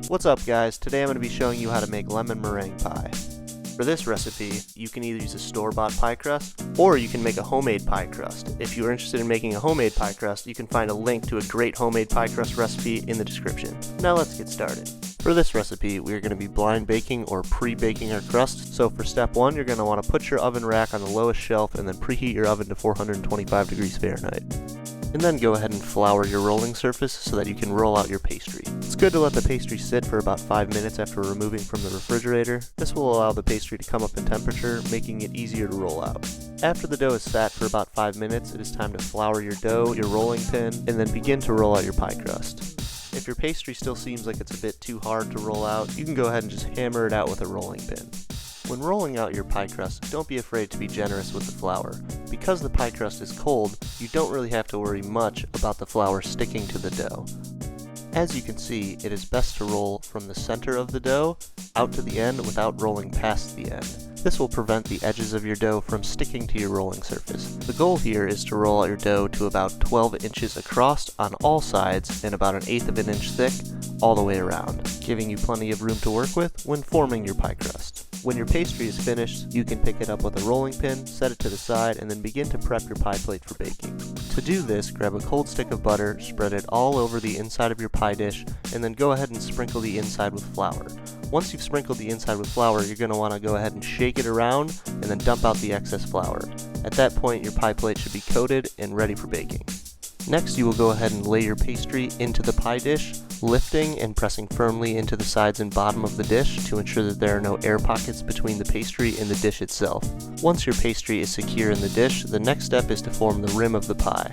What's up guys, today I'm going to be showing you how to make lemon meringue pie. For this recipe, you can either use a store-bought pie crust, or you can make a homemade pie crust. If you are interested in making a homemade pie crust, you can find a link to a great homemade pie crust recipe in the description. Now let's get started. For this recipe, we are going to be blind baking or pre-baking our crust. So for step 1, you're going to want to put your oven rack on the lowest shelf and then preheat your oven to 425 degrees Fahrenheit. And then go ahead and flour your rolling surface so that you can roll out your pastry. It's good to let the pastry sit for about 5 minutes after removing from the refrigerator. This will allow the pastry to come up in temperature, making it easier to roll out. After the dough is sat for about 5 minutes, it is time to flour your dough, your rolling pin, and then begin to roll out your pie crust. If your pastry still seems like it's a bit too hard to roll out, you can go ahead and just hammer it out with a rolling pin. When rolling out your pie crust, don't be afraid to be generous with the flour. Because the pie crust is cold, you don't really have to worry much about the flour sticking to the dough. As you can see, it is best to roll from the center of the dough out to the end without rolling past the end. This will prevent the edges of your dough from sticking to your rolling surface. The goal here is to roll out your dough to about 12 inches across on all sides and about 1/8 of an inch thick all the way around, giving you plenty of room to work with when forming your pie crust. When your pastry is finished, you can pick it up with a rolling pin, set it to the side, and then begin to prep your pie plate for baking. To do this, grab a cold stick of butter, spread it all over the inside of your pie dish, and then go ahead and sprinkle the inside with flour. Once you've sprinkled the inside with flour, you're going to want to go ahead and shake it around, and then dump out the excess flour. At that point, your pie plate should be coated and ready for baking. Next, you will go ahead and lay your pastry into the pie dish, lifting and pressing firmly into the sides and bottom of the dish to ensure that there are no air pockets between the pastry and the dish itself. Once your pastry is secure in the dish, the next step is to form the rim of the pie.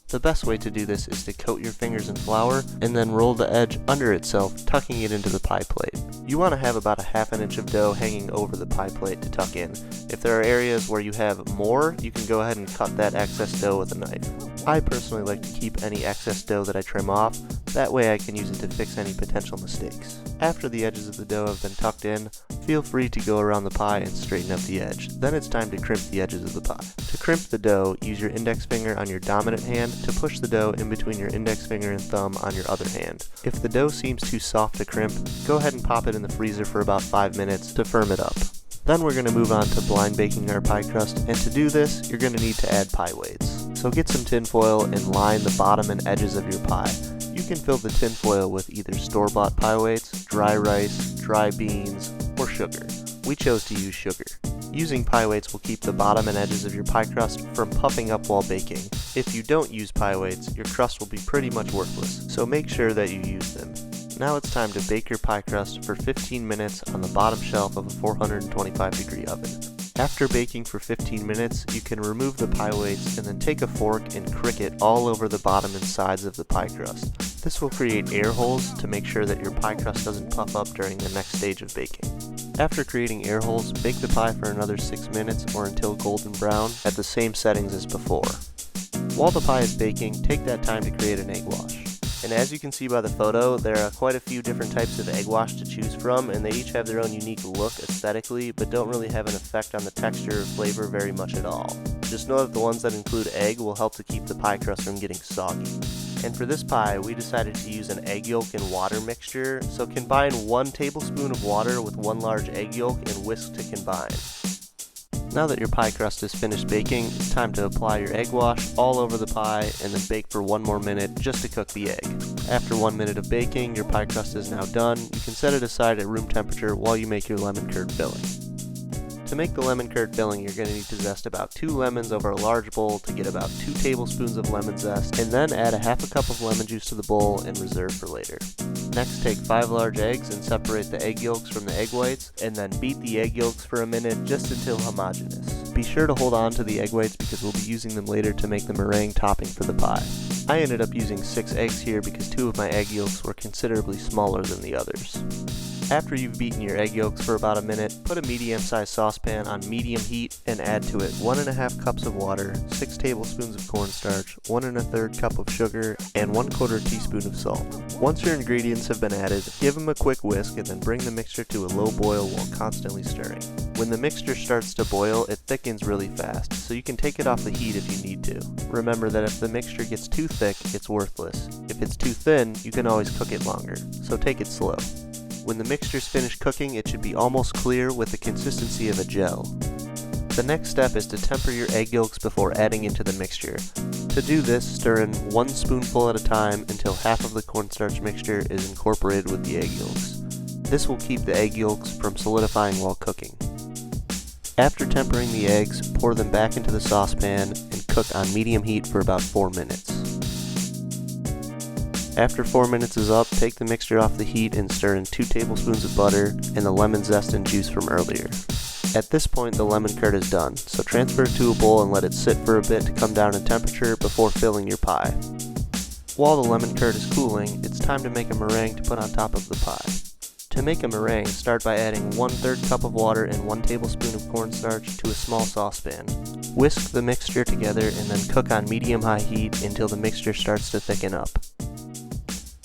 The best way to do this is to coat your fingers in flour and then roll the edge under itself, tucking it into the pie plate. You want to have about 1/2 inch of dough hanging over the pie plate to tuck in. If there are areas where you have more, you can go ahead and cut that excess dough with a knife. I personally like to keep any excess dough that I trim off, that way I can use it to fix any potential mistakes. After the edges of the dough have been tucked in, feel free to go around the pie and straighten up the edge. Then it's time to crimp the edges of the pie. To crimp the dough, use your index finger on your dominant hand to push the dough in between your index finger and thumb on your other hand. If the dough seems too soft to crimp, go ahead and pop it in the freezer for about 5 minutes to firm it up. Then we're going to move on to blind baking our pie crust, and to do this, you're going to need to add pie weights. So get some tin foil and line the bottom and edges of your pie. You can fill the tin foil with either store-bought pie weights, dry rice, dry beans, or sugar. We chose to use sugar. Using pie weights will keep the bottom and edges of your pie crust from puffing up while baking. If you don't use pie weights, your crust will be pretty much worthless, so make sure that you use them. Now it's time to bake your pie crust for 15 minutes on the bottom shelf of a 425 degree oven. After baking for 15 minutes, you can remove the pie weights and then take a fork and crick it all over the bottom and sides of the pie crust. This will create air holes to make sure that your pie crust doesn't puff up during the next stage of baking. After creating air holes, bake the pie for another 6 minutes or until golden brown at the same settings as before. While the pie is baking, take that time to create an egg wash. And as you can see by the photo, there are quite a few different types of egg wash to choose from, and they each have their own unique look aesthetically, but don't really have an effect on the texture or flavor very much at all. Just know that the ones that include egg will help to keep the pie crust from getting soggy. And for this pie, we decided to use an egg yolk and water mixture, so combine 1 tablespoon of water with 1 large egg yolk and whisk to combine. Now that your pie crust is finished baking, it's time to apply your egg wash all over the pie and then bake for 1 more minute just to cook the egg. After 1 minute of baking, your pie crust is now done. You can set it aside at room temperature while you make your lemon curd filling. To make the lemon curd filling, you're going to need to zest about 2 lemons over a large bowl to get about 2 tablespoons of lemon zest, and then add 1/2 cup of lemon juice to the bowl and reserve for later. Next, take 5 large eggs and separate the egg yolks from the egg whites, and then beat the egg yolks for a minute just until homogeneous. Be sure to hold on to the egg whites because we'll be using them later to make the meringue topping for the pie. I ended up using 6 eggs here because 2 of my egg yolks were considerably smaller than the others. After you've beaten your egg yolks for about a minute, put a medium-sized saucepan on medium heat and add to it 1½ cups of water, 6 tablespoons of cornstarch, 1 1/3 cup of sugar, and 1/4 teaspoon of salt. Once your ingredients have been added, give them a quick whisk and then bring the mixture to a low boil while constantly stirring. When the mixture starts to boil, it thickens really fast, so you can take it off the heat if you need to. Remember that if the mixture gets too thick, it's worthless. If it's too thin, you can always cook it longer, so take it slow. When the mixture's finished cooking, it should be almost clear with the consistency of a gel. The next step is to temper your egg yolks before adding into the mixture. To do this, stir in 1 spoonful at a time until half of the cornstarch mixture is incorporated with the egg yolks. This will keep the egg yolks from solidifying while cooking. After tempering the eggs, pour them back into the saucepan and cook on medium heat for about 4 minutes. After 4 minutes is up, take the mixture off the heat and stir in 2 tablespoons of butter and the lemon zest and juice from earlier. At this point, the lemon curd is done, so transfer it to a bowl and let it sit for a bit to come down in temperature before filling your pie. While the lemon curd is cooling, it's time to make a meringue to put on top of the pie. To make a meringue, start by adding 1/3 cup of water and 1 tablespoon of cornstarch to a small saucepan. Whisk the mixture together and then cook on medium-high heat until the mixture starts to thicken up.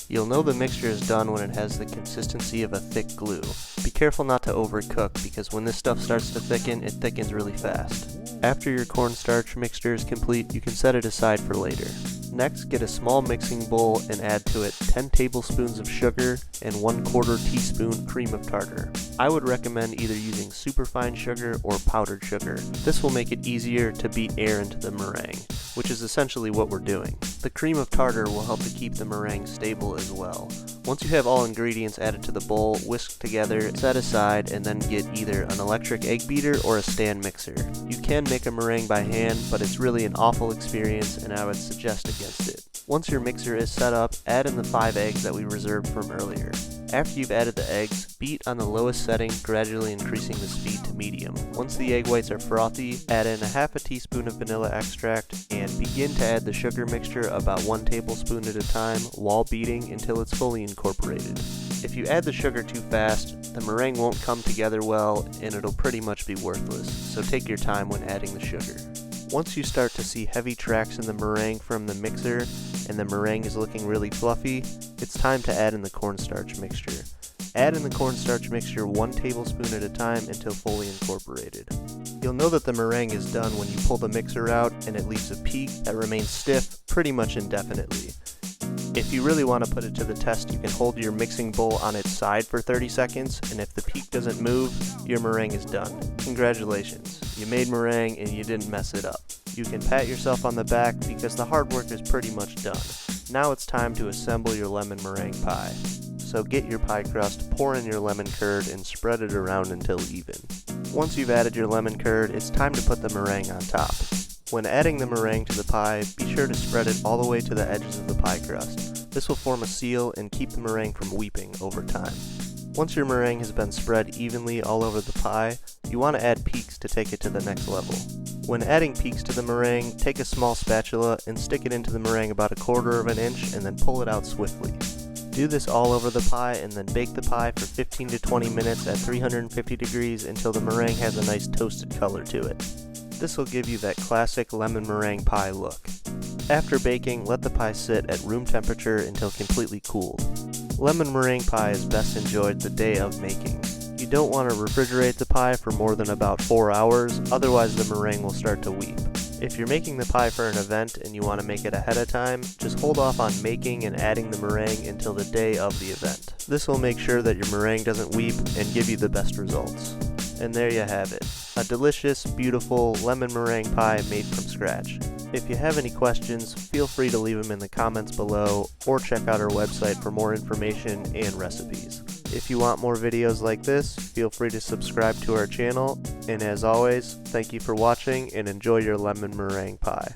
You'll know the mixture is done when it has the consistency of a thick glue. Be careful not to overcook because when this stuff starts to thicken, it thickens really fast. After your cornstarch mixture is complete, you can set it aside for later. Next, get a small mixing bowl and add to it 10 tablespoons of sugar and 1/4 teaspoon cream of tartar. I would recommend either using superfine sugar or powdered sugar. This will make it easier to beat air into the meringue, which is essentially what we're doing. The cream of tartar will help to keep the meringue stable as well. Once you have all ingredients added to the bowl, whisk together, set aside, and then get either an electric egg beater or a stand mixer. You can make a meringue by hand, but it's really an awful experience and I would suggest against it. Once your mixer is set up, add in the 5 eggs that we reserved from earlier. After you've added the eggs, beat on the lowest setting, gradually increasing the speed to medium. Once the egg whites are frothy, add in 1/2 teaspoon of vanilla extract and begin to add the sugar mixture about 1 tablespoon at a time while beating until it's fully incorporated. If you add the sugar too fast, the meringue won't come together well and it'll pretty much be worthless, so take your time when adding the sugar. Once you start to see heavy tracks in the meringue from the mixer and the meringue is looking really fluffy, it's time to add in the cornstarch mixture. Add in the cornstarch mixture 1 tablespoon at a time until fully incorporated. You'll know that the meringue is done when you pull the mixer out and it leaves a peak that remains stiff pretty much indefinitely. If you really want to put it to the test, you can hold your mixing bowl on its side for 30 seconds, and if the peak doesn't move, your meringue is done. Congratulations, you made meringue and you didn't mess it up. You can pat yourself on the back because the hard work is pretty much done. Now it's time to assemble your lemon meringue pie. So get your pie crust, pour in your lemon curd, and spread it around until even. Once you've added your lemon curd, it's time to put the meringue on top. When adding the meringue to the pie, be sure to spread it all the way to the edges of the pie crust. This will form a seal and keep the meringue from weeping over time. Once your meringue has been spread evenly all over the pie, you want to add peaks to take it to the next level. When adding peaks to the meringue, take a small spatula and stick it into the meringue about 1/4 of an inch and then pull it out swiftly. Do this all over the pie and then bake the pie for 15 to 20 minutes at 350 degrees until the meringue has a nice toasted color to it. This will give you that classic lemon meringue pie look. After baking, let the pie sit at room temperature until completely cooled. Lemon meringue pie is best enjoyed the day of making. You don't want to refrigerate the pie for more than about 4 hours, otherwise the meringue will start to weep. If you're making the pie for an event and you want to make it ahead of time, just hold off on making and adding the meringue until the day of the event. This will make sure that your meringue doesn't weep and give you the best results. And there you have it, a delicious, beautiful lemon meringue pie made from scratch. If you have any questions, feel free to leave them in the comments below or check out our website for more information and recipes. If you want more videos like this, feel free to subscribe to our channel, and as always, thank you for watching and enjoy your lemon meringue pie.